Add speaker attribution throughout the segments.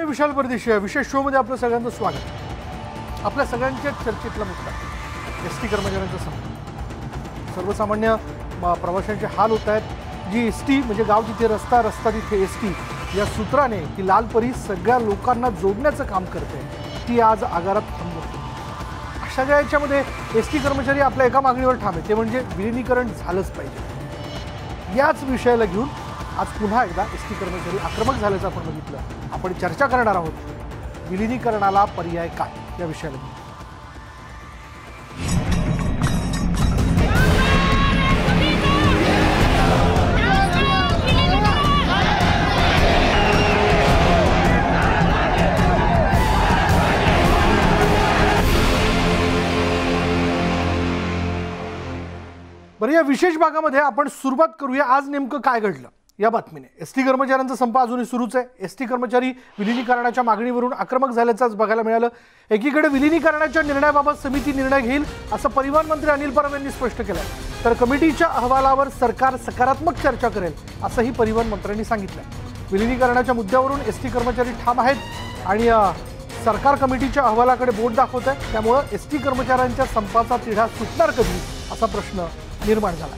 Speaker 1: मी विशाल परदेशी विशेष शो मध्ये आपलं सगळ्यांचं स्वागत। आपल्या सगळ्यांच्या चर्चेतला मुद्दा एसटी कर्मचाऱ्यांचा संप। सर्वसामान्य प्रवाशांचे हाल होत आहेत। जी एसटी म्हणजे गाव तिथे रस्ता, रस्ता तिथे एसटी या सूत्राने ती लाल परी सगळ्या लोकांना जोडण्याचं काम करते, ती आज आगारात थांबते। अशा याच्यामध्ये एसटी कर्मचारी आपल्या एका मागणीवर ठाम आहेत, ते म्हणजे विलीनीकरण झालंच पाहिजे। याच विषयाला घेऊन आज पुन्हा एकदा एसटी कर्मचारी आक्रमक झाल्याचं आपण बघितलं। आपण चर्चा करणार आहोत विलीनीकरणाला पर्याय काय या विषयाला घेऊन। बरं, या विशेष भागामध्ये आपण सुरुवात करूया आज नेमकं काय घडलं या बातमीने। एसटी कर्मचाऱ्यांचा संप अजूनही सुरूच आहे। एसटी कर्मचारी विलीनीकरणाच्या मागणीवरून आक्रमक झाल्याचंच बघायला मिळालं। एकीकडे विलीनीकरणाच्या निर्णयाबाबत समिती निर्णय घेईल असं परिवहन मंत्री अनिल परब यांनी स्पष्ट केलं, तर कमिटीच्या अहवालावर सरकार सकारात्मक चर्चा करेल असंही परिवहन मंत्र्यांनी सांगितलं। विलीनीकरणाच्या मुद्द्यावरून एसटी कर्मचारी ठाम आहेत आणि सरकार कमिटीच्या अहवालाकडे बोट दाखवत आहे। त्यामुळे एसटी कर्मचाऱ्यांच्या संपाचा तिढा सुटणार कधी असा प्रश्न निर्माण झाला।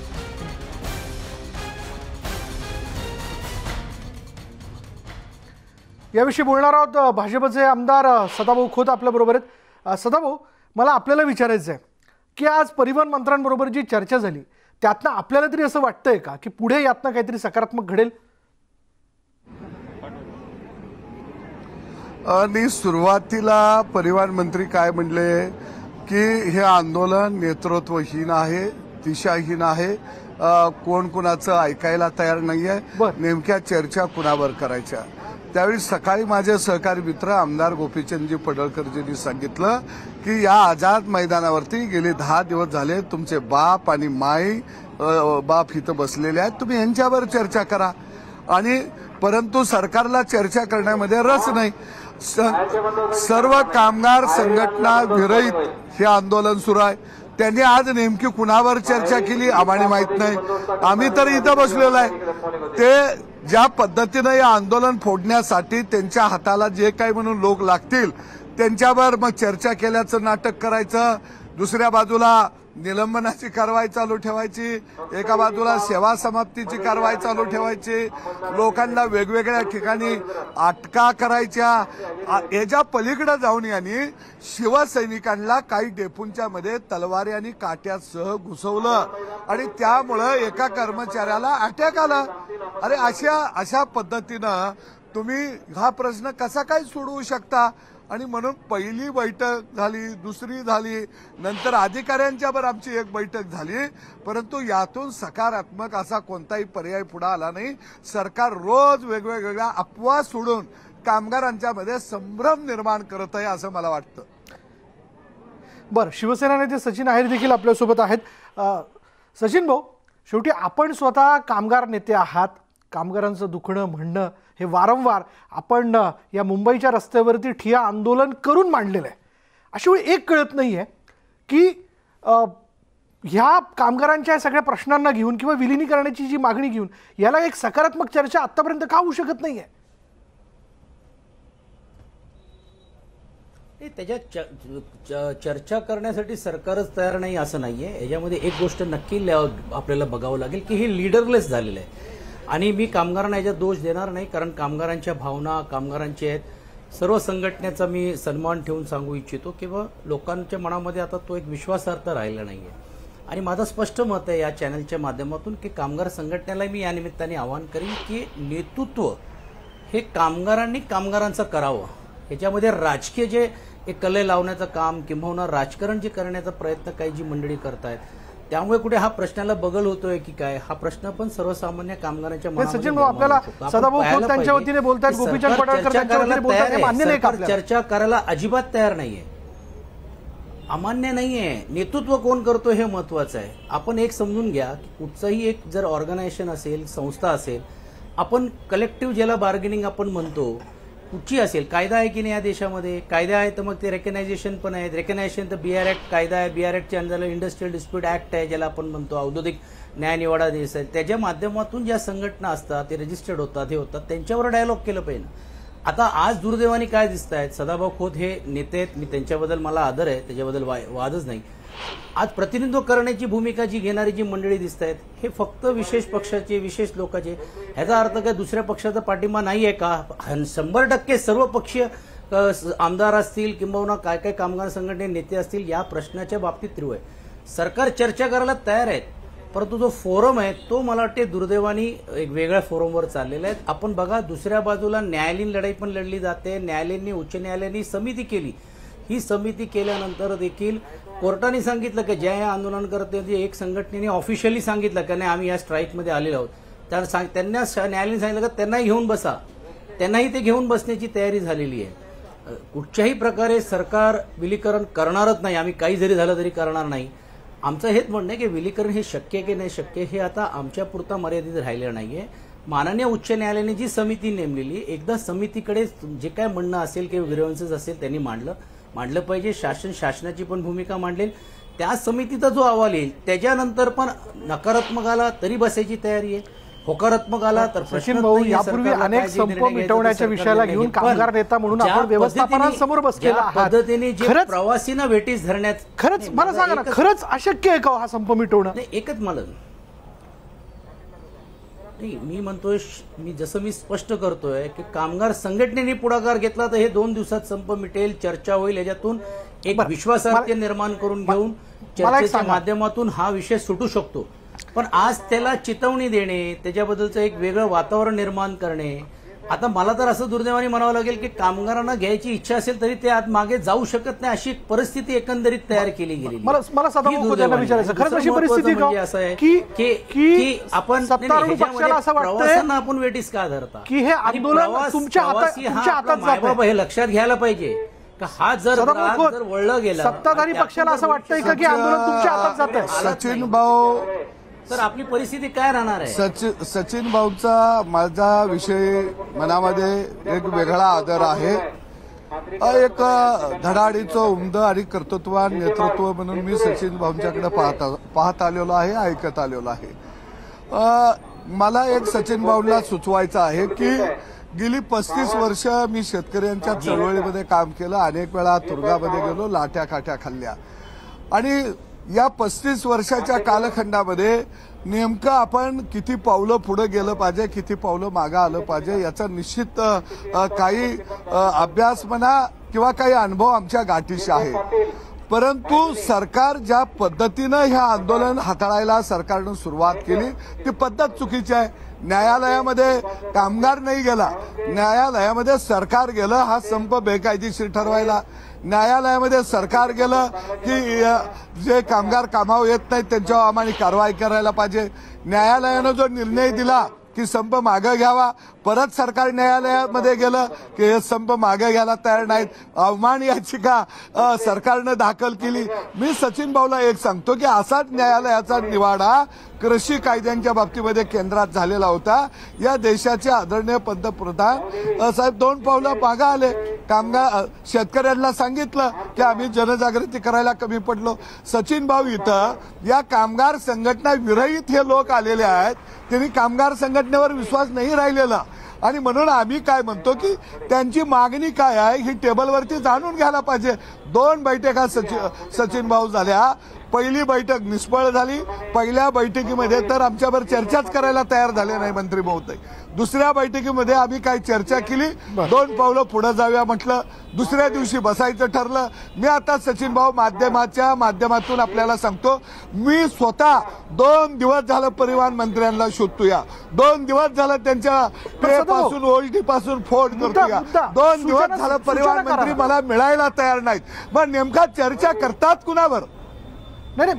Speaker 1: याविषयी बोलणार आहोत भाजपचे आमदार सदाभाऊ खोत आपल्याबरोबर आहेत। सदाभाऊ, मला आपल्याला विचारायचं आहे की आज परिवहन मंत्र्यांबरोबर जी चर्चा झाली त्यातनं आपल्याला तरी असं वाटतंय का की पुढे यातनं काहीतरी सकारात्मक घडेल?
Speaker 2: आणि सुरुवातीला परिवहन मंत्री काय म्हणले की हे आंदोलन नेतृत्वहीन आहे, दिशाहीन आहे, कोण कुणाचं ऐकायला तयार नाहीये, नेमक्या चर्चा कुणावर करायच्या। त्यावेळी सकाळी माझे सहकारी मित्र आमदार गोपीचंदजी पडळकरजींनी सांगितलं की या आझाद मैदानावरती गेले 10 दिवस झाले तुमचे बाप आणि माई बाप इथं बसलेले आहेत, तुम्ही यांच्यावर चर्चा करा। आणि परंतु सरकारला चर्चा करण्यामध्ये रस नाही। सर्व कामगार संघटना विरहित हे आंदोलन सुरू आहे। त्यांनी आज नेमकी कुणावर चर्चा केली आम्हाला माहित नाही। आम्ही तर इथं बसलेलो आहे। ते ज्या पद्धतीने या आंदोलन फोडण्यासाठी त्यांच्या हाताला जे काही म्हणून लोक लागतील त्यांच्यावर मग चर्चा केल्याचं नाटक करायचं, दुसऱ्या बाजूला निलंबनाची कारवाई चालू ठेवायची, एका बाजूला सेवा समाप्तीची कारवाई चालू ठेवायची, लोकांना वेगवेगळ्या ठिकाणी अटका करायच्या। याच्या पलीकडे जाऊन यांनी शिवसैनिकांना काही डेपूंच्या मध्ये तलवारी आणि काट्यासह घुसवलं आणि त्यामुळे एका कर्मचाऱ्याला अटॅक आला। अरे अशा पद्धतीनं तुम्ही हा प्रश्न कसा काय सोडवू शकता? आणि म्हणून पहिली बैठक झाली, दुसरी झाली, नंतर अधिकाऱ्यांच्यावर आमची एक बैठक झाली, परंतु यातून सकारात्मक असा कोणताही पर्याय पुढे आला नाही। सरकार रोज वेगवेगळ्या अफवा सोडून कामगारांच्या मध्ये संभ्रम निर्माण करत आहे असं मला वाटतं।
Speaker 1: बरं, शिवसेना नेते सचिन आहेर देखील आपल्यासोबत आहेत। सचिन भाऊ, शेवटी आपण स्वतः कामगार नेते आहात, कामगारांचं दुखणं म्हणणं हे वारंवार आपण या मुंबईच्या रस्त्यावरती ठिय्या आंदोलन करून मांडलेलं आहे। अशा वेळी एक कळत नाहीये की ह्या कामगारांच्या सगळ्या प्रश्नांना घेऊन किंवा विलीनीकरणाची जी मागणी घेऊन याला एक सकारात्मक चर्चा आतापर्यंत का होऊ शकत नाहीये?
Speaker 3: त्याच्या चर्चा करण्यासाठी सरकारच तयार नाही असं नाहीये। याच्यामध्ये एक गोष्ट नक्की आपल्याला बघावं लागेल की हे लीडरलेस झालेलं आहे। आणि मी कामगारांना याच्यात दोष देणार नाही, कारण कामगारांच्या भावना कामगारांच्या आहेत। सर्व संघटनेचा मी सन्मान ठेवून सांगू इच्छितो की लोकांच्या मनामध्ये आता तो एक विश्वासार्थ राहिला नाहीये। आणि माझं स्पष्ट मत आहे या चॅनलच्या माध्यमातून की कामगार संघटनेला मी या निमित्ताने आवाहन करीन की नेतृत्व हे कामगारांनी कामगारांचं करावं। याच्यामध्ये राजकीय जे एक कले लावण्याचं काम किंवा राजकारण जे करण्याचा प्रयत्न काही जी मंडळी करतायत, त्यामुळे कुठे हा प्रश्नाला बगल होतोय की काय, हा प्रश्न पण सर्वसामान्य कामांच्या मनामध्ये
Speaker 1: सचिन भाऊ आपल्याला सदाभाऊ खोत त्यांच्या वतीने बोलतात, गोपीचंद पडळकर त्यांच्या वतीने बोलतात, हे मान्य नाही का?
Speaker 3: चर्चा करायला अजिबात तयार नाहीये, अमान्य नाहीये। नेतृत्व कोण करतो हे महत्वाचं आहे। आपण एक समजून घ्या की कुठचंही एक जर ऑर्गनायझेशन असेल, संस्था असेल, आपण कलेक्टिव्ह ज्याला बार्गेनिंग आपण म्हणतो कुठची असेल, कायदा आहे की नाही या देशामध्ये? कायदा आहे तर मग ते रेकग्नायझेशन पण आहेत। रेकग्नायझेशन तर BR ऍक्ट कायदा आहे, BR ऍक्टच्या अंतर्गत इंडस्ट्रियल डिस्प्यूट ऍक्ट आहे ज्याला आपण म्हणतो, औद्योगिक न्याय निवाडा देश आहे। त्याच्या माध्यमातून ज्या संघटना असतात ते रजिस्टर्ड होतात, हे होतात, त्यांच्यावर डायलॉग केलं पाहिजे। आता आज दुर्दैवाने काय दिसत आहेत, सदाभाऊ खोत हे नेते आहेत, मी त्यांच्याबद्दल मला आदर आहे, त्याच्याबद्दल वादच नाही. आज प्रतिनिधित्व करण्याची भूमिका जी घेणारी जी मंडळी दिसत आहेत हे फक्त विशेष पक्षाचे, विशेष लोकांचे. ह्याचा अर्थ काय दुसऱ्या पक्षाचा पाठिंबा नाही आहे का? 100% सर्व पक्षीय आमदार असतील किंबहुना काय काय कामगार संघटने नेते असतील या प्रश्नाच्या बाबतीत तीव्र आहे. सरकार चर्चा करायला तयार आहेत, परंतु जो फोरम आहे तो मला वाटते दुर्दैवाने एक वेगळ्या फोरमवर चाललेला आहे. आपण बघा दुसऱ्या बाजूला न्यायालयीन लढाई पण लढली जाते. न्यायालयाने, उच्च न्यायालयाने समिती केली. ही समिती केल्यानंतर देखील कोर्टाने सांगितलं की ज्या या आंदोलनकर्त्यांची एक संघटनेने ऑफिशियली सांगितलं की नाही आम्ही या स्ट्राईकमध्ये आलेलो आहोत, त्यांना न्यायालयाने सांगितलं की त्यांनाही घेऊन बसा. त्यांनाही ते घेऊन बसण्याची तयारी झालेली आहे. कुठच्याही प्रकारे सरकार विलीकरण करणारच नाही, आम्ही काही जरी झालं तरी करणार नाही. आमचं हेच म्हणणं आहे की विलीकरण हे शक्य की नाही शक्य हे आता आमच्या पुरता मर्यादित राहिलं नाहीये. माननीय उच्च न्यायालयाने जी समिती नेमलेली, एकदा समितीकडे जे काय म्हणणं असेल किंवा ग्रीव्हन्सेस असेल त्यांनी मांडलं पाहिजे. शासनाची पण भूमिका मांडलेल. त्या समितीचा जो अहवाल येईल त्याच्यानंतर पण नकारात्मक आला तरी बसायची तयारी आहे, होकारात्मक आला तर.
Speaker 1: सचिन भाऊ, यापूर्वी अनेक संप मिटवण्याच्या विषयाला घेऊन कामगार नेता म्हणून आपण व्यवस्थापनासमोर बसलेला आहात.
Speaker 3: पद्धतीने जे प्रवासींना वेटीस धरण्यात,
Speaker 1: खरंच मला सांगा ना, खरंच अशक्य आहे का हा संप मिटवणं?
Speaker 3: नाही, एकच मला नाही, मी म्हणतोय, जसं मी स्पष्ट करतोय की कामगार संघटनेने पुढाकार घेतला तर हे 2 दिवसात संप मिटेल, चर्चा होईल, याच्यातून एक विश्वासार्हता निर्माण करून घेऊन चर्चेच्या माध्यमातून हा विषय सुटू शकतो. पण आज त्याला चितवणी देणे, त्याच्याबद्दलचं एक वेगळं वातावरण निर्माण करणे, आता मला तर असं दुर्दैवाने म्हणावं लागेल की कामगारांना घ्यायची इच्छा असेल तरी ते आज मागे जाऊ शकत नाही अशी परिस्थिती एकंदरीत तयार केली गेली.
Speaker 1: मला सदाभाऊ खोतांना विचारायचं, खरंच अशी परिस्थिती
Speaker 3: म्हणजे असं आहे की आपण प्रवासांना आपण वेटीस का धरता
Speaker 1: की हे आंदोलन तुमच्या हातात
Speaker 3: जातं हे लक्षात घ्यायला पाहिजे का? हा जर वळलं गेला,
Speaker 1: सत्ताधारी पक्षाला असं वाटतंय का की आंदोलन तुमच्या हातात जातंय?
Speaker 2: सचिन भाऊ,
Speaker 3: तर आपली परिस्थिती काय राहणार आहे?
Speaker 2: सचिन भाऊचा माझा विषय मनामध्ये एक वेगळा आदर आहे. एक धडाडीचं उमद आणि कर्तृत्वान नेतृत्व म्हणून मी सचिन भाऊंच्याकडे पाहत आलेलो आहे, ऐकत आलेलो आहे. मला एक सचिन भाऊंना सुचवायचं आहे की गेली 35 वर्ष मी शेतकऱ्यांच्या चळवळीमध्ये काम केलं, अनेक वेळा तुरुंगामध्ये गेलो, लाट्या काट्या खाल्ल्या, आणि या 35 वर्षाच्या कालखंडामध्ये नेमकं आपण किती पावलं पुढे गेलं पाहिजे, किती पावलं मागं आलं पाहिजे याचा निश्चित काही अभ्यास म्हणा किंवा काही अनुभव आमच्या गाठीशी आहे. परंतु सरकार ज्या पद्धतीनं हे आंदोलन हाताळायला सरकारनं सुरुवात केली ती पद्धत चुकीची आहे. न्यायालयामध्ये कामगार नाही गेला, न्यायालयामध्ये सरकार गेलं हा संप बेकायदेशीर ठरवायला. न्यायालयामध्ये सरकार गेलं की जे कामगार कामावर येत नाहीत त्यांच्यावर आम्हाला कारवाई करायला पाहिजे. न्यायालयानं जो निर्णय दिला की संप मागे घ्यावा, परत सरकार न्यायालयामध्ये गेलं की हे संप मागे घ्यायला तयार नाहीत, अवमान याचिका सरकारनं दाखल केली. मी सचिन भाऊला एक सांगतो की असाच न्यायालयाचा निवाडा कृषी कायद्यांच्या बाबतीमध्ये केंद्रात झालेला होता. या देशाचे आदरणीय पंतप्रधान साहेब 2 पावलं मागे आले. कामगार शेतकऱ्यांना सांगितलं की आम्ही जनजागृती करायला कमी पडलो. सचिन भाऊ, इथं या कामगार संघटना विरहित हे लोक आलेले आहेत, त्यांनी कामगार संघटनेवर विश्वास नाही राहिलेला, आणि म्हणून आम्ही काय म्हणतो की त्यांची मागणी काय आहे ही टेबलवरती जाणून घ्यायला पाहिजे. 2 बैठका सचिन भाऊ झाल्या. पहिली बैठक निष्फळ झाली. पहिल्या बैठकीमध्ये तर आमच्यावर चर्चाच करायला तयार झाले नाही मंत्री महोदय. दुसऱ्या बैठकीमध्ये आम्ही काही चर्चा केली, 2 पावलं पुढे जाऊया म्हटलं, दुसऱ्या दिवशी बसायचं ठरलं. मी आता सचिन भाऊ माध्यमाच्या माध्यमातून आपल्याला सांगतो, मी स्वतः 2 दिवस झालं परिवहन मंत्र्यांना शोधतोया, 2 दिवस झालं त्यांच्या ट्रेपासून ओल्टीपासून फोन करतोया, 2 दिवस झालं परिवहन मंत्री मला मिळायला तयार नाहीत. मग नेमका चर्चा करतात कुणावर?
Speaker 1: नाही,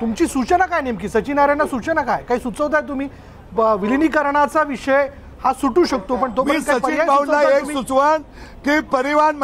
Speaker 1: तुमची सूचना काय नेमकी? सचिन नारायणना सूचना काय काही सुचवताय तुम्ही? विलिनीकरणाचा विषय हा सुटू शकतो, पण तो
Speaker 2: सचिन भाऊंना एक सुचवण की परिवहन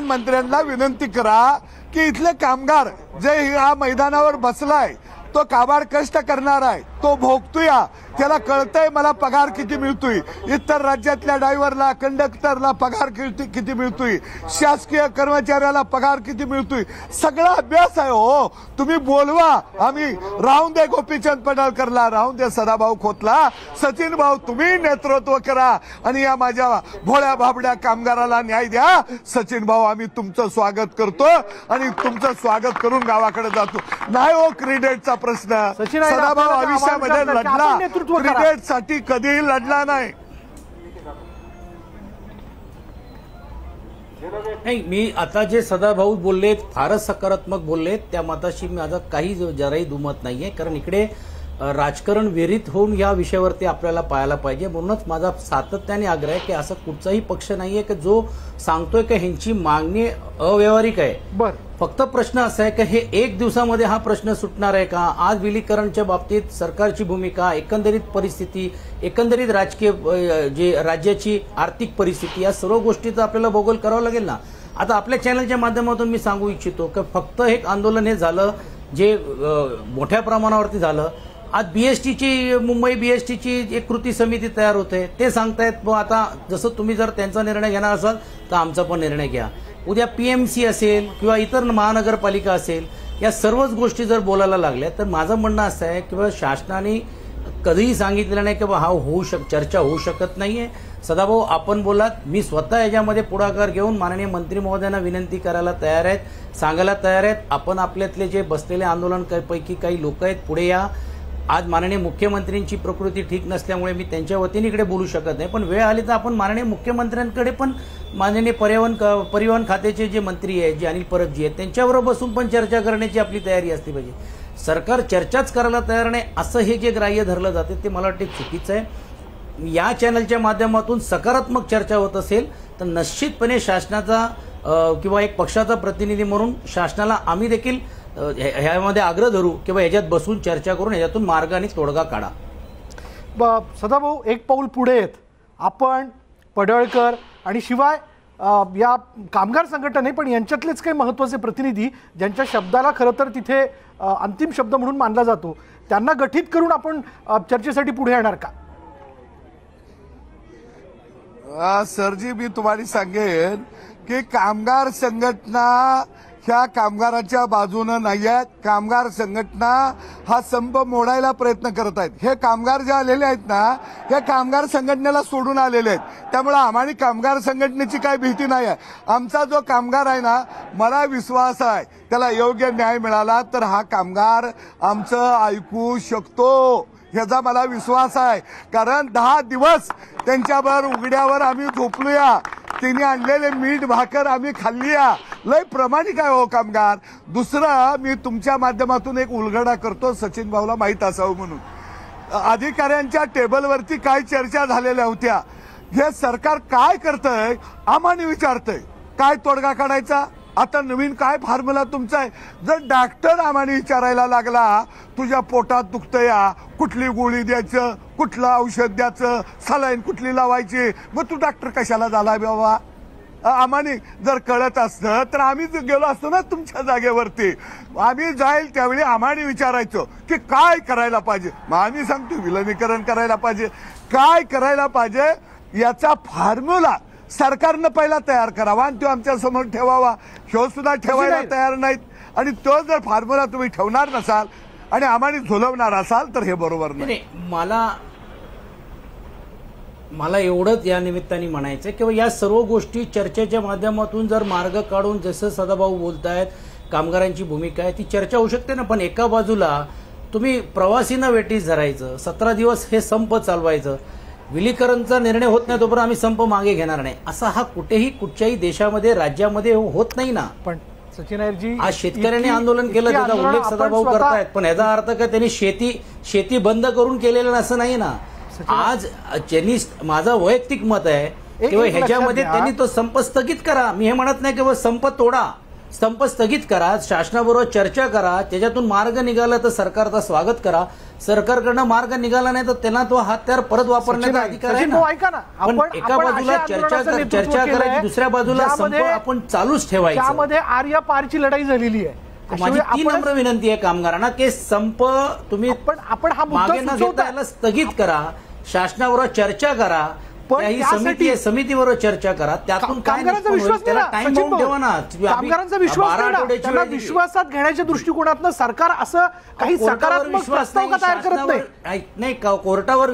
Speaker 2: मंत्र्यांना विनंती करा की इथले कामगार जे या मैदानावर बसलाय तो काबाड कष्ट करणार आहे, तो भोगतोया, त्याला कळतंय मला पगार किती मिळतोय, इतर राज्यातल्या ड्रायव्हरला कंडक्टरला पगार किती मिळतोय, शासकीय कर्मचाऱ्याला पगार किती मिळतोय, सगळा अभ्यास आहे हो. तुम्ही बोलवा, आम्ही राहून दे गोपीचंद पडळकरला, राहून दे सदाभाऊ खोतला, सचिन भाऊ तुम्ही नेतृत्व करा आणि या माझ्या भोळ्या भाबड्या कामगाराला न्याय द्या. सचिन भाऊ आम्ही तुमचं स्वागत करतो आणि तुमचं स्वागत करून गावाकडे जातो. नाही हो क्रेडिटचा प्रश्न, सदाभाऊ आयुष्यामध्ये लढला, क्रेडिटसाठी कधीही लढला नाही.
Speaker 3: नाही, मी आता जे सदाभाऊ बोललेत फारच सकारात्मक बोललेत, त्या मताशी माझा काही जराही दुमत नाहीये. कारण इकडे राजकारण विहिरीत होऊन या विषयावरती आपल्याला पाहायला पाहिजे. म्हणूनच माझा सातत्याने आग्रह आहे की असं कुठचाही पक्ष नाहीये की जो सांगतोय की ह्यांची मागणी अव्यावहारिक आहे.
Speaker 1: बरं,
Speaker 3: फक्त प्रश्न असा आहे की हे एक दिवसामध्ये हा प्रश्न सुटणार आहे का? आज विलीकरणच्या बाबतीत सरकारची भूमिका, एकंदरीत परिस्थिती, एकंदरीत राजकीय जे राज्याची आर्थिक परिस्थिती, या सर्व गोष्टीचं आपल्याला भोगोल करावं लागेल ना. आता आपल्या चॅनलच्या माध्यमातून मी सांगू इच्छितो की फक्त एक आंदोलन हे झालं जे मोठ्या प्रमाणावरती झालं. आज बीएसटीची, मुंबई बीएसटीची एक कृती समिती तयार होते, ते सांगतायत आता जसं तुम्ही जर त्यांचा निर्णय घेणार असाल तर आमचा पण निर्णय घ्या. उद्या पीएमसी असेल किंवा इतर महानगरपालिका असेल, या सर्वच गोष्टी जर बोलायला लागल्या तर माझं म्हणणं असं आहे की शासनाने कधीही सांगितलं नाही की हा चर्चा होऊ शकत नाहीये. सदाभाऊ आपण बोलात, मी स्वतः याच्यामध्ये पुढाकार घेऊन माननीय मंत्री महोदयांना विनंती करायला तयार आहेत, सांगायला तयार आहेत. आपण आपल्यातले जे बसलेले आंदोलनपैकी काही लोक आहेत पुढे या. आज माननीय मुख्यमंत्र्यांची प्रकृती ठीक नसल्यामुळे मी त्यांच्या वतीने इकडे बोलू शकत नाही, पण वेळ आली तर आपण माननीय मुख्यमंत्र्यांकडे पण, माननीय परिवहन खात्याचे जे मंत्री आहेत, जे अनिल परबजी आहेत, त्यांच्याबरोबर बसून पण चर्चा करण्याची आपली तयारी असली पाहिजे. सरकार चर्चाच करायला तयार नाही असं हे जे ग्राह्य धरलं जाते ते मला वाटते चुकीचं आहे. या चॅनलच्या माध्यमातून सकारात्मक चर्चा होत असेल तर निश्चितपणे शासनाचा किंवा एक पक्षाचा प्रतिनिधी म्हणून शासनाला आम्ही देखील ह्यामध्ये आग्रह धरू किंवा ह्याच्यात बसून चर्चा करून ह्याच्यातून मार्ग आणि तोडगा काढा.
Speaker 1: सदाभाऊ एक पाऊल पुढे आहेत आपण, पडळकर आणि शिवाय या कामगार संघटने, पण यांच्यातलेच काही महत्त्वाचे प्रतिनिधी ज्यांच्या शब्दाला खरं तर तिथे अंतिम शब्द म्हणून मानला जातो, त्यांना गठीत करून आपण चर्चेसाठी पुढे येणार का?
Speaker 2: सरजी मी तुम्हाला सांगेन की कामगार संघटना ह्या कामगाराच्या बाजूनं नाही आहेत. कामगार संघटना हा संप मोडायला प्रयत्न करत आहेत. हे कामगार जे आलेले आहेत ना, हे कामगार संघटनेला सोडून आलेले आहेत. त्यामुळे आम्हाला कामगार संघटनेची काही भीती नाही आहे. आमचा जो कामगार आहे ना, मला विश्वास आहे त्याला योग्य न्याय मिळाला तर हा कामगार आमचं ऐकू शकतो, ह्याचा मला विश्वास आहे. कारण 10 दिवस त्यांच्यावर उघड्यावर आम्ही झोपलूया, तिने आणलेले मीठ भाकर आम्ही खाल्लीया. लय प्रामाणिक आहे हो कामगार. दुसरं मी तुमच्या माध्यमातून एक उलगडा करतो, सचिन भाऊला माहीत असावं म्हणून. अधिकाऱ्यांच्या टेबलवरती काय चर्चा झालेल्या होत्या. हे सरकार काय करतंय आम्हाला विचारतंय, काय तोडगा काढायचा. आता नवीन काय फॉर्म्युला तुमचा आहे. जर डॉक्टर आम्हाला विचारायला लागला तुझ्या पोटात दुखतंया, कुठली गोळी द्यायचं, कुठलं औषध द्यायचं, सलाईन कुठली लावायची, मग तू डॉक्टर कशाला झाला बाबा. आम्हाला जर कळत असतं तर आम्हीच गेलो असतो ना तुमच्या जागेवरती. आम्ही जाईल त्यावेळी आम्हाला विचारायचं की काय करायला पाहिजे. मग आम्ही सांगतो विलगीकरण करायला पाहिजे, काय करायला पाहिजे याचा फॉर्म्युला सरकारनं पहिला तयार करावा आणि तो आमच्या समोर ठेवावा. ह्यो सुद्धा ठेवायला तयार नाहीत. आणि तो जर फॉर्म्युला तुम्ही ठेवणार नसाल आणि आम्हाला झोलवणार असाल तर हे बरोबर नाही.
Speaker 3: मला एवढंच या निमित्ताने म्हणायचं किंवा या सर्व गोष्टी चर्चेच्या माध्यमातून जर मार्ग काढून, जसं सदाभाऊ बोलतायत कामगारांची भूमिका आहे ती चर्चा होऊ शकते ना. पण एका बाजूला तुम्ही प्रवासींना वेटीस धरायचं, 17 दिवस हे संप चालवायचं, विलीकरणचा निर्णय होत नाही तोपर्यंत आम्ही संप मागे घेणार नाही, असा हा कुठेही कुठच्याही देशामध्ये राज्यामध्ये होत नाही ना.
Speaker 1: पण सचिन अय्यरजी,
Speaker 3: आज शेतकऱ्यांनी आंदोलन केलं त्याचा उल्लेख सदाभाऊ करतायत, पण याचा अर्थ काय त्यांनी शेती बंद करून केलेलं असं नाही ना. आज ज्यांनी, माझं वैयक्तिक मत आहे किंवा ह्याच्यामध्ये त्यांनी तो संप स्थगित करा. मी हे म्हणत नाही किंवा संप तोडा, संप स्थगित करा, शासनाबरोबर चर्चा करा, त्याच्यातून मार्ग निघाला तर सरकारचा स्वागत करा. सरकारकडनं मार्ग निघाला नाही तर त्यांना तो हत्यार परत वापरण्याचा अधिकार आहे ना. पण एका बाजूला चर्चा करायची, दुसऱ्या बाजूला संप आपण चालूच ठेवायचं.
Speaker 1: त्यामध्ये आर्या पारची लढाई झालेली आहे.
Speaker 3: माझी ती नम्र विनंती आहे कामगारांना की संप तुम्ही
Speaker 1: आपण हा मुद्दा
Speaker 3: मागे न घेता याला स्थगित करा, शासनाबरोबर चर्चा करा, ही समिती आहे समितीबरोबर चर्चा करा, त्यातून काय
Speaker 1: कामगारांचा विश्वास विश्वासात घेण्याच्या दृष्टिकोनातून सरकार असं काही सकारात्मक प्रस्ताव का तयार करत
Speaker 3: नाही. कोर्टावर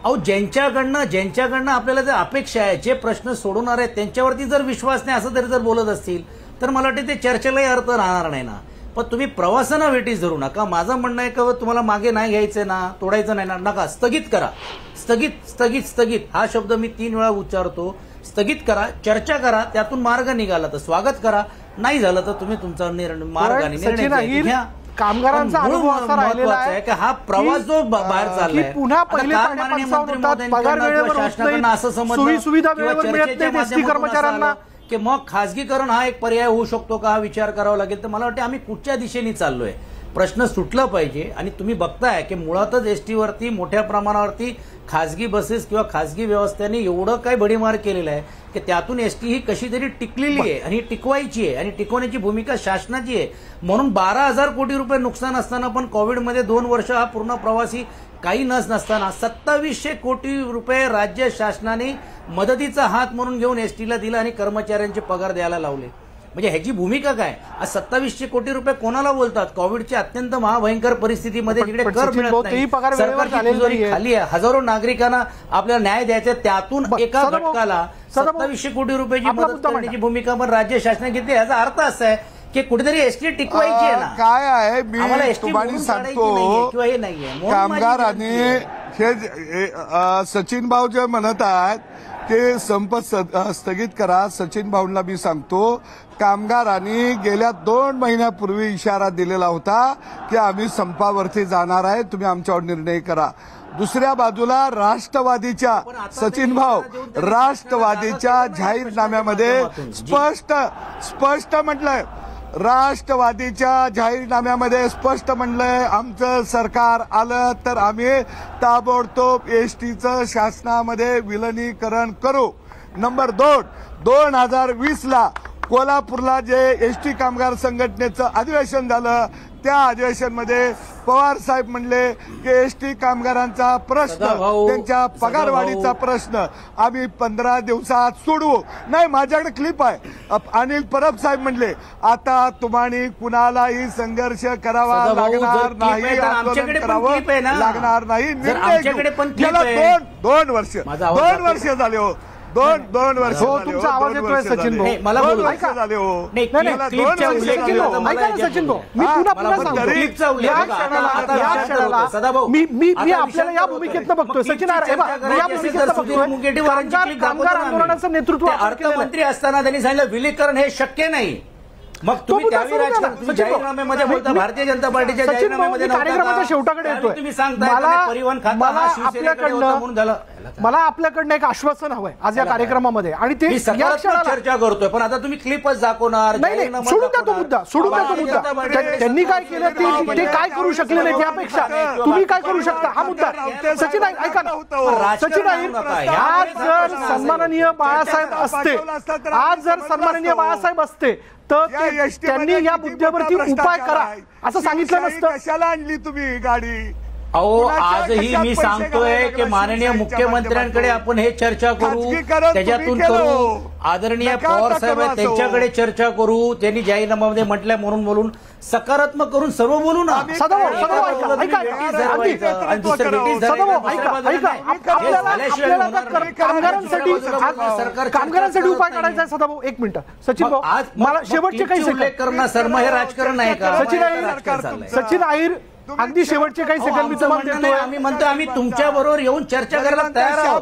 Speaker 3: अहो ज्यांच्याकडनं आपल्याला जर अपेक्षा आहे, जे प्रश्न सोडवणार आहेत त्यांच्यावरती जर विश्वास नाही असं तरी जर बोलत असतील तर मला वाटतं ते चर्चेलाही अर्थ राहणार नाही ना. पण तुम्ही प्रवासाना वेटीस धरू नका. माझं म्हणणं आहे का तुम्हाला मागे नाही घ्यायचं ना, तोडायचं नाही ना, नका, स्थगित करा. स्थगित हा शब्द मी 3 वेळा उच्चारतो. स्थगित करा, चर्चा करा, त्यातून मार्ग निघाला तर स्वागत करा, नाही झालं तर तुम्ही तुमचा निर्णय घ्या.
Speaker 1: कामगारांचा अनुभव असा राहिलेला आहे
Speaker 3: की हा प्रवास जो बाहेर चाललाय
Speaker 1: पुन्हा पहिले पगार वेळेवर होत नाही, सोयी सुविधा वेळेवर मिळत नाही एसटी कर्मचाऱ्यांना,
Speaker 3: की मग खासगीकरण हा एक पर्याय होऊ शकतो का, हा विचार करावा लागेल. तर मला वाटतं आम्ही कुठच्या दिशेने चाललोय, प्रश्न सुटला पाहिजे. आणि तुम्ही बघताय की मुळातच एसटीवरती मोठ्या प्रमाणावरती खासगी बसेस किंवा खासगी व्यवस्थेने एवढं काय भडीमार केलेलं आहे की त्यातून एसटी ही कशी तरी टिकलेली आहे आणि टिकवायची आहे आणि टिकवण्याची भूमिका शासनाची आहे. म्हणून 12,000 कोटी रुपये नुकसान असताना पण कोविडमध्ये 2 वर्ष हा पूर्ण प्रवासी काही नसताना 2700 कोटी रुपये राज्य शासनाने मदतीचा हात म्हणून घेऊन एसटीला दिला आणि कर्मचाऱ्यांचे पगार द्यायला लावले. म्हणजे ह्याची भूमिका काय? आज 2700 कोटी रुपये कोणाला बोलतात? कोविडच्या अत्यंत महाभयंकर परिस्थितीमध्ये जिकडे कर मिळत नाही, सरकारची तिजोरी खाली आहे, हजारो नागरिकांना आपल्याला न्याय द्यायचा, त्यातून एका घटकाला 2700 कोटी रुपयाची मदत करण्याची भूमिका पण राज्य शासनाने घेतली. याचा अर्थ असा आहे की कुठेतरी एसटी टिकवायची आहे ना.
Speaker 2: काय आहे मी तुम्हाला सांगतो,
Speaker 3: किंवा हे नाहीये
Speaker 2: कामगारांनी हे सचिन भाऊ जे म्हणत आहेत ते संप स्थगित करा. सचिन भाऊंना मी सांगतो, कामगारांनी गेल्या 2 महिन्यापूर्वी इशारा दिलेला होता की आम्ही संपावरती जाणार आहे, तुम्ही आमच्यावर निर्णय करा. दुसऱ्या बाजूला राष्ट्रवादीच्या सचिन भाऊ राष्ट्रवादीच्या जाहीरनाम्यामध्ये स्पष्ट म्हटलंय, राष्ट्रवादीच्या जाहीरनाम्यामध्ये स्पष्ट म्हणलंय आमचं सरकार आलं तर आम्ही ताबडतोब एसटीचं शासनामध्ये विलिनीकरण करू. नंबर 2, 2020ला कोल्हापूरला जे एसटी कामगार संघटनेचं अधिवेशन झालं त्या अधिवेशनमध्ये पवार साहेब म्हणले की एसटी कामगारांचा प्रश्न, त्यांच्या पगारवाढीचा प्रश्न आम्ही 15 दिवसात सोडवू. नाही, माझ्याकडे क्लिप आहे. अनिल परब साहेब म्हणले आता तुम्हाला कुणालाही संघर्ष करावा लागणार नाही, आंदोलन करावं लागणार नाही. निर्णय 2 वर्ष झाले हो, 2 वर्ष
Speaker 1: तुमचा आवाज येतोय सचिन भाऊ,
Speaker 3: मला बोलू
Speaker 2: झाले हो.
Speaker 1: सचिन भाऊ, मी पुन्हा सांगतो, मी आपल्याला या भूमिकेतनं बघतोय. सचिन या भूमिकेतनं बघतोय, कामगार आंदोलनाचं नेतृत्व
Speaker 3: अर्थमंत्री असताना त्यांनी सांगितलं विलीनीकरण हे शक्य नाही. मग तुम्ही त्यावेळी राजकारण जाहीरनाम्यामध्ये बोलता, भारतीय जनता पार्टीच्या जाहीरनाम्यामध्ये
Speaker 1: कार्यक्रमाच्या शेवटाकडे येतोय.
Speaker 3: तुम्ही सांगताय परिवहन खाता शिवसेनेकडे होता म्हणून झालं.
Speaker 1: मला आपल्याकडनं एक आश्वासन हवंय आज या कार्यक्रमामध्ये, आणि ते
Speaker 3: चर्चा करतोय. पण आता तुम्ही क्लिपच दाखवणार,
Speaker 1: नाही, सोडून द्या तो मुद्दा, सोडून द्या तो मुद्दा. त्यांनी काय केलं ते काय करू शकले नाही त्यापेक्षा तुम्ही काय करू शकता हा मुद्दा. सचिन ऐका ना, सचिन आज जर सन्माननीय बाळासाहेब असते तर त्यांनी या मुद्द्यावरती उपाय करा असं सांगितलं नसतं.
Speaker 2: कशाला आणली तुम्ही गाडी?
Speaker 3: अहो, आजही मी सांगतोय की माननीय मुख्यमंत्र्यांकडे आपण हे चर्चा करू, त्याच्यातून करू. आदरणीय पवार साहेब आहेत त्यांच्याकडे चर्चा करू. त्यांनी जाहीरनाम्यामध्ये म्हटलंय म्हणून बोलून सकारात्मक करून सर्व बोलू ना.
Speaker 1: कामगारांसाठी उपाय काढायचा आहे सदाभाऊ. 1 मिनिट सचिन भाऊ, मला शेवटचे काही
Speaker 3: उल्लेख करणं शर्मा हे राजकारण आहे का?
Speaker 1: सचिन अहिर, अगदी शेवटचे काही सेकंद मी तुम्हाला देतोय.
Speaker 3: आम्ही म्हणतो आम्ही तुमच्या बरोबर येऊन चर्चा करायला तयार आहोत.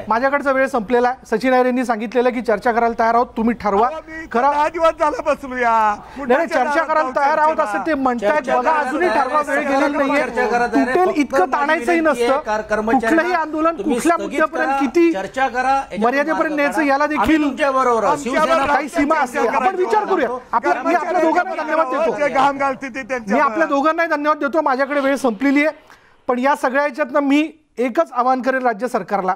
Speaker 1: माझ्याकडचा वेळ संपलेला आहे. सचिन अहिर यांनी सांगितलेलं की चर्चा करायला तयार आहोत, तुम्ही ठरवा. खरं नाही, चर्चा करायला तयार आहोत असं ते म्हणतायत. बघा, अजूनही ठरवा, वेळ गेलेली नाहीये. तुटेल इतकं ताणायचंही नसतं. कुठलंही आंदोलन कुठल्या मुद्द्यापर्यंत किती चर्चा करा मर्यादेपर्यंत न्यायचं याला देखील काही सीमा असते. आपण विचार करूया. मी आपल्या दोघांना धन्यवाद देतो. माझ्याकडे वेळ संपलेली आहे. पण या सगळ्या याच्यातनं मी एकच आवाहन करेन राज्य सरकारला,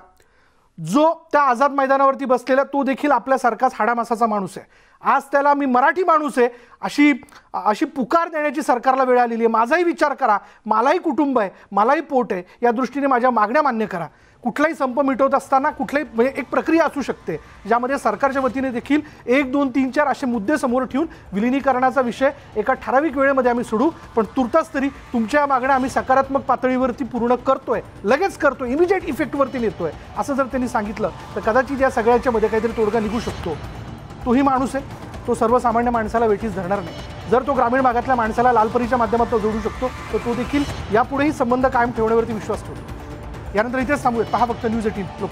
Speaker 1: जो त्या आझाद मैदानावरती बसलेला तो देखील आपल्यासारखाच हाडामासाचा माणूस आहे. आज त्याला मी मराठी माणूस आहे अशी पुकार देण्याची सरकारला वेळ आलेली आहे. माझाही विचार करा, मलाही कुटुंब आहे, मलाही पोट आहे, या दृष्टीने माझ्या मागण्या मान्य करा. कुठलाही संप मिटवत असताना कुठलाही म्हणजे एक प्रक्रिया असू शकते ज्यामध्ये सरकारच्या वतीने देखील 1, 2, 3, 4 असे मुद्दे समोर ठेवून विलिनीकरणाचा विषय एका ठराविक वेळेमध्ये आम्ही सोडू. पण तुर्तास तरी तुमच्या मागण्या आम्ही सकारात्मक पातळीवरती पूर्ण करतोय, लगेच करतोय, इमिजिएट इफेक्टवरती नेतोय असं जर त्यांनी सांगितलं तर कदाचित या सगळ्याच्या मध्ये काहीतरी तोडगा निघू शकतो. तोही माणूस आहे, तो सर्वसामान्य माणसाला वेठीस धरणार नाही. जर तो ग्रामीण भागातल्या माणसाला लालपरीच्या माध्यमातून जोडू शकतो तर तो देखील यापुढेही संबंध कायम ठेवण्यावरती विश्वास ठेवतो. यानंतर इथेच थांबूयात. पहा फक्त न्यूज 18 लोक.